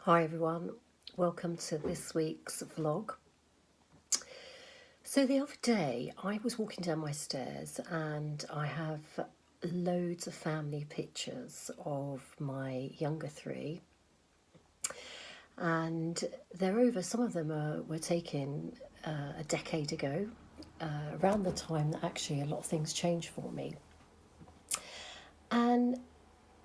Hi everyone, welcome to this week's vlog. So the other day I was walking down my stairs and I have loads of family pictures of my younger three, and they're over. Some of them were taken a decade ago, around the time that actually a lot of things changed for me. And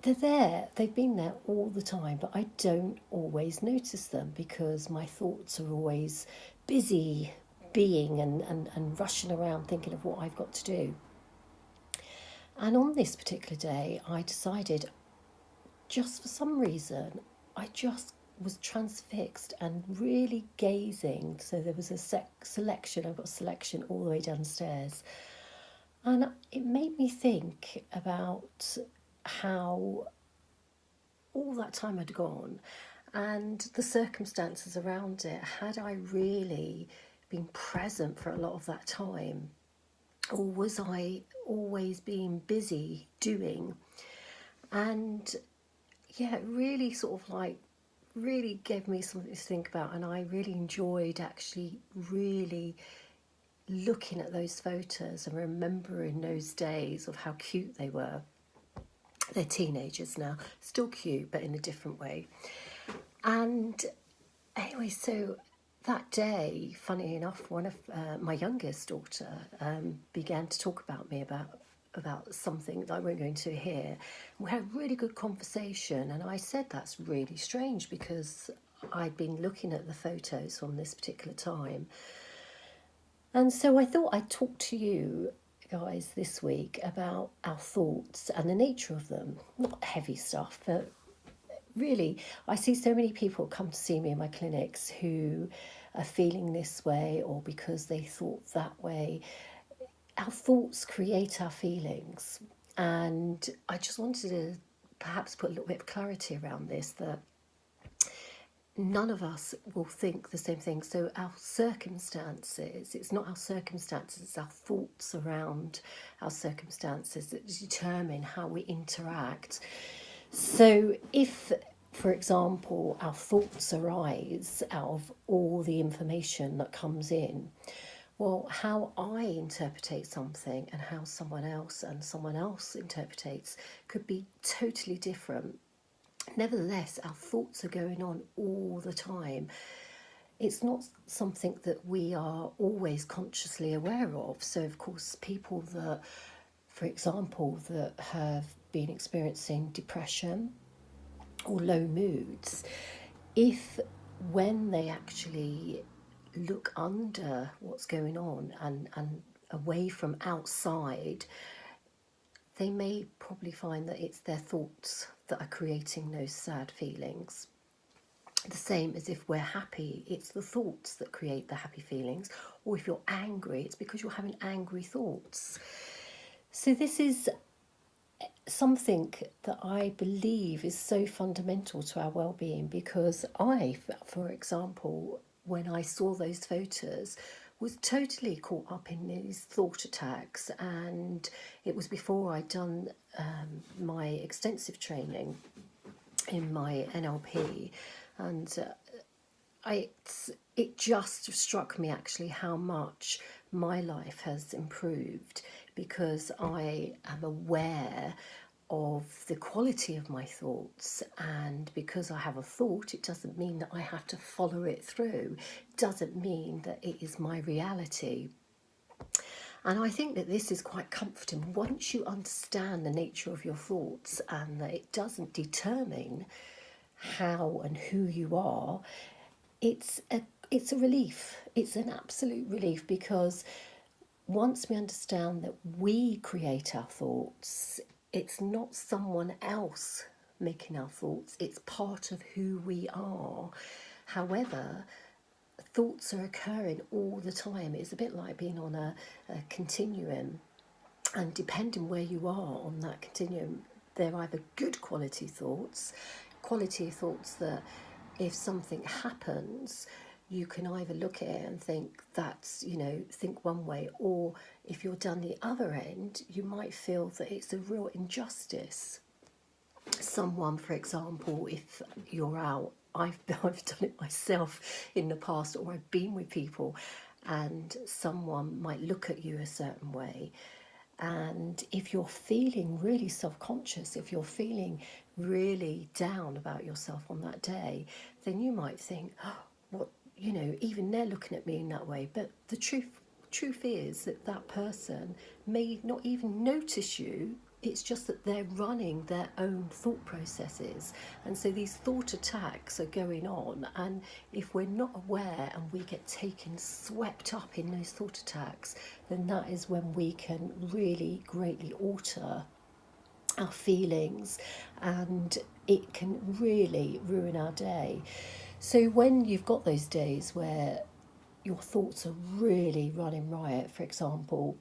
they're there, they've been there all the time, but I don't always notice them because my thoughts are always busy being and rushing around thinking of what I've got to do. And on this particular day, I decided, just for some reason, I just was transfixed and really gazing. So there was a selection, I've got a selection all the way downstairs. And it made me think about how all that time had gone and the circumstances around it. Had I really been present for a lot of that time, or was I always being busy doing? And yeah, it really sort of like really gave me something to think about, and I really enjoyed actually really looking at those photos and remembering those days of how cute they were. They're teenagers now, still cute but in a different way. And anyway, so that day, funny enough, one of my youngest daughter began to talk about me about something that I won't go into here. We had a really good conversation, and I said that's really strange because I'd been looking at the photos from this particular time. And so I thought I'd talk to you guys this week about our thoughts and the nature of them. Not heavy stuff, but really, I see so many people come to see me in my clinics who are feeling this way or because they thought that way. Our thoughts create our feelings. And I just wanted to perhaps put a little bit of clarity around this, that none of us will think the same thing. So our circumstances, it's not our circumstances, it's our thoughts around our circumstances that determine how we interact. So if, for example, our thoughts arise out of all the information that comes in, well, how I interpret something and how someone else interprets could be totally different. Nevertheless, our thoughts are going on all the time. It's not something that we are always consciously aware of. So, of course, people that, for example, that have been experiencing depression or low moods, if when they actually look under what's going on and away from outside, they may probably find that it's their thoughts that are creating those sad feelings. The same as if we're happy, it's the thoughts that create the happy feelings, or if you're angry, it's because you're having angry thoughts. So this is something that I believe is so fundamental to our well-being, because I, for example, when I saw those photos, was totally caught up in these thought attacks, and it was before I'd done my extensive training in my NLP, and it just struck me actually how much my life has improved because I am aware of the quality of my thoughts, and because I have a thought, it doesn't mean that I have to follow it through. It doesn't mean that it is my reality. And I think that this is quite comforting once you understand the nature of your thoughts and that it doesn't determine how and who you are. It's a relief. It's an absolute relief, because once we understand that we create our thoughts, it's not someone else making our thoughts, it's part of who we are. However, thoughts are occurring all the time. It's a bit like being on a continuum, and depending where you are on that continuum, they're either good quality thoughts that if something happens, you can either look at it and think that's, think one way, or if you're down the other end, you might feel that it's a real injustice. Someone, for example, if you're out I've done it myself in the past, or I've been with people and someone might look at you a certain way. And if you're feeling really self conscious, if you're feeling really down about yourself on that day, then you might think, oh, what, even they're looking at me in that way. But the truth is that that person may not even notice you. It's just that they're running their own thought processes. And so these thought attacks are going on. And if we're not aware and we get taken, swept up in those thought attacks, then that is when we can really greatly alter our feelings, and it can really ruin our day. So when you've got those days where your thoughts are really running riot, for example,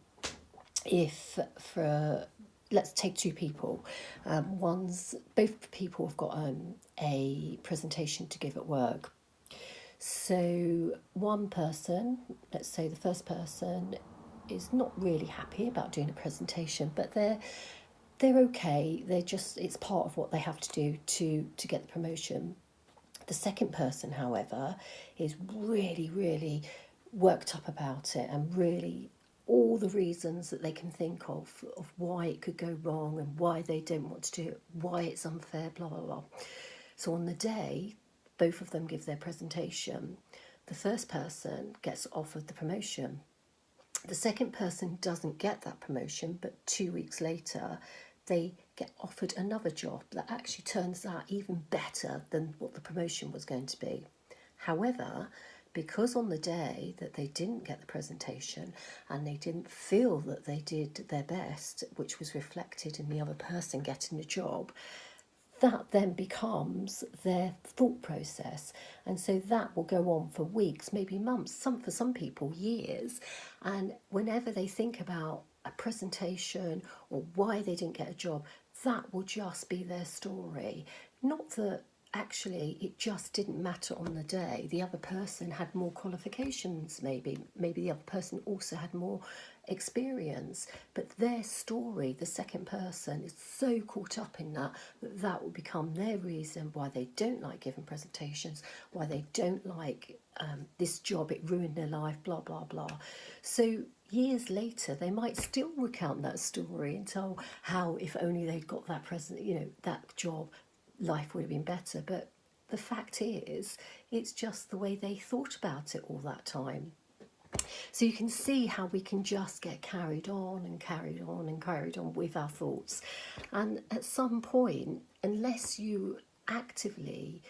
if for let's take two people, both people have got a presentation to give at work. So one person, let's say the first person, is not really happy about doing a presentation, but they're okay. It's part of what they have to do to get the promotion. The second person, however, is really, really worked up about it, and really all the reasons that they can think of why it could go wrong and why they don't want to do it, why it's unfair, blah, blah, blah. So on the day, both of them give their presentation. The first person gets offered the promotion. The second person doesn't get that promotion, but 2 weeks later, they get offered another job that actually turns out even better than what the promotion was going to be. However, because on the day that they didn't get the presentation and they didn't feel that they did their best, which was reflected in the other person getting the job, that then becomes their thought process. And so that will go on for weeks, maybe months, for some people years. And whenever they think about a presentation or why they didn't get a job, that will just be their story. Not that actually it just didn't matter on the day. The other person had more qualifications, maybe the other person also had more experience, but their story, the second person, is so caught up in that will become their reason why they don't like giving presentations, why they don't like this job, it ruined their life, blah blah blah. So years later they might still recount that story and tell how if only they'd got that job, life would have been better. But the fact is, it's just the way they thought about it all that time. So you can see how we can just get carried on and carried on and carried on with our thoughts. And at some point, unless you actively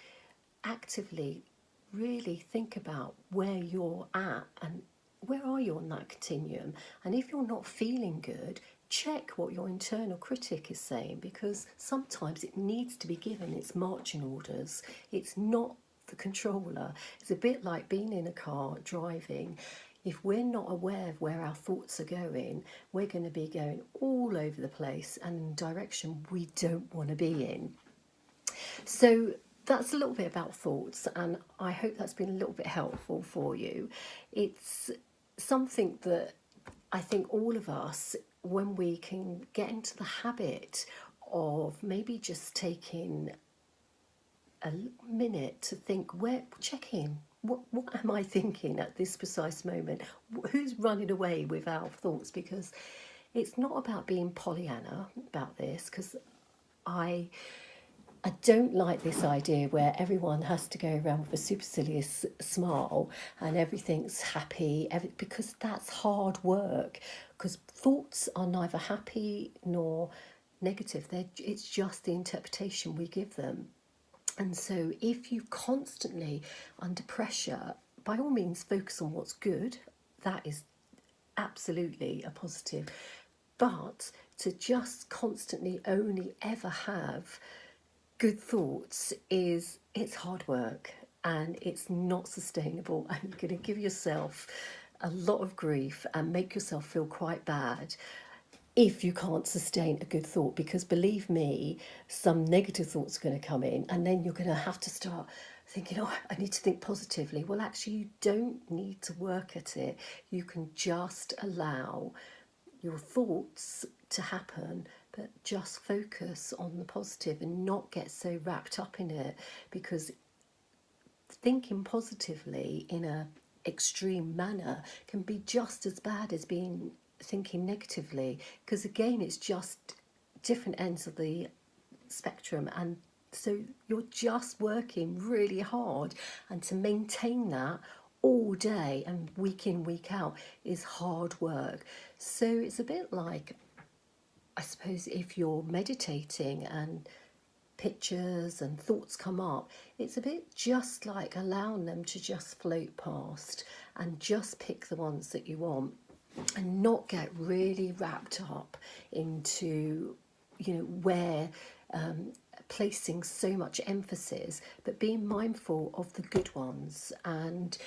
really think about where you're at and where are you on that continuum, and if you're not feeling good, check what your internal critic is saying, because sometimes it needs to be given its marching orders. It's not the controller. It's a bit like being in a car driving. If we're not aware of where our thoughts are going, we're going to be going all over the place and in a direction we don't want to be in. So that's a little bit about thoughts, and I hope that's been a little bit helpful for you. It's something that I think all of us, when we can get into the habit of maybe just taking a minute to think, check in. What am I thinking at this precise moment? Who's running away with our thoughts? Because it's not about being Pollyanna about this, because I don't like this idea where everyone has to go around with a supercilious smile and everything's happy, because that's hard work. Because thoughts are neither happy nor negative. It's just the interpretation we give them. And so if you constantly under pressure, by all means focus on what's good. That is absolutely a positive. But to just constantly only ever have good thoughts it's hard work, and it's not sustainable, and you're going to give yourself a lot of grief and make yourself feel quite bad if you can't sustain a good thought. Because believe me, some negative thoughts are going to come in, and then you're going to have to start thinking, oh, I need to think positively. Well, actually, you don't need to work at it. You can just allow your thoughts to happen, but just focus on the positive and not get so wrapped up in it, because thinking positively in a extreme manner can be just as bad as being thinking negatively, because again it's just different ends of the spectrum. And so you're just working really hard, and to maintain that all day and week in week out is hard work. So it's a bit like, I suppose, if you're meditating and pictures and thoughts come up, it's a bit just like allowing them to just float past and just pick the ones that you want, and not get really wrapped up into, where placing so much emphasis, but being mindful of the good ones. And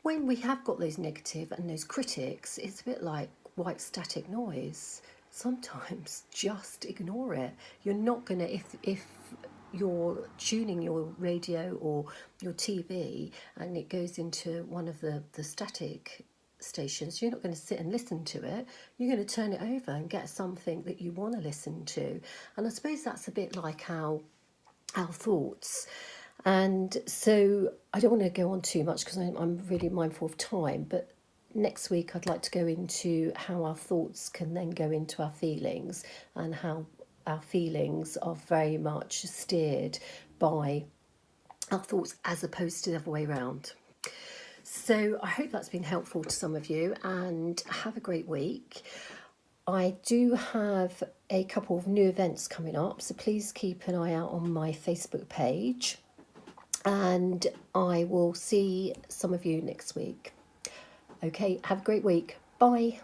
when we have got those negative and those critics, it's a bit like white static noise. Sometimes just ignore it. You're not going to, if you're tuning your radio or your TV and it goes into one of the static stations, you're not going to sit and listen to it. You're going to turn it over and get something that you want to listen to. And I suppose that's a bit like our thoughts. And so I don't want to go on too much because I'm really mindful of time, but next week I'd like to go into how our thoughts can then go into our feelings, and how our feelings are very much steered by our thoughts as opposed to the other way around. So I hope that's been helpful to some of you, and have a great week. I do have a couple of new events coming up, so please keep an eye out on my Facebook page, and I will see some of you next week. Okay, have a great week. Bye.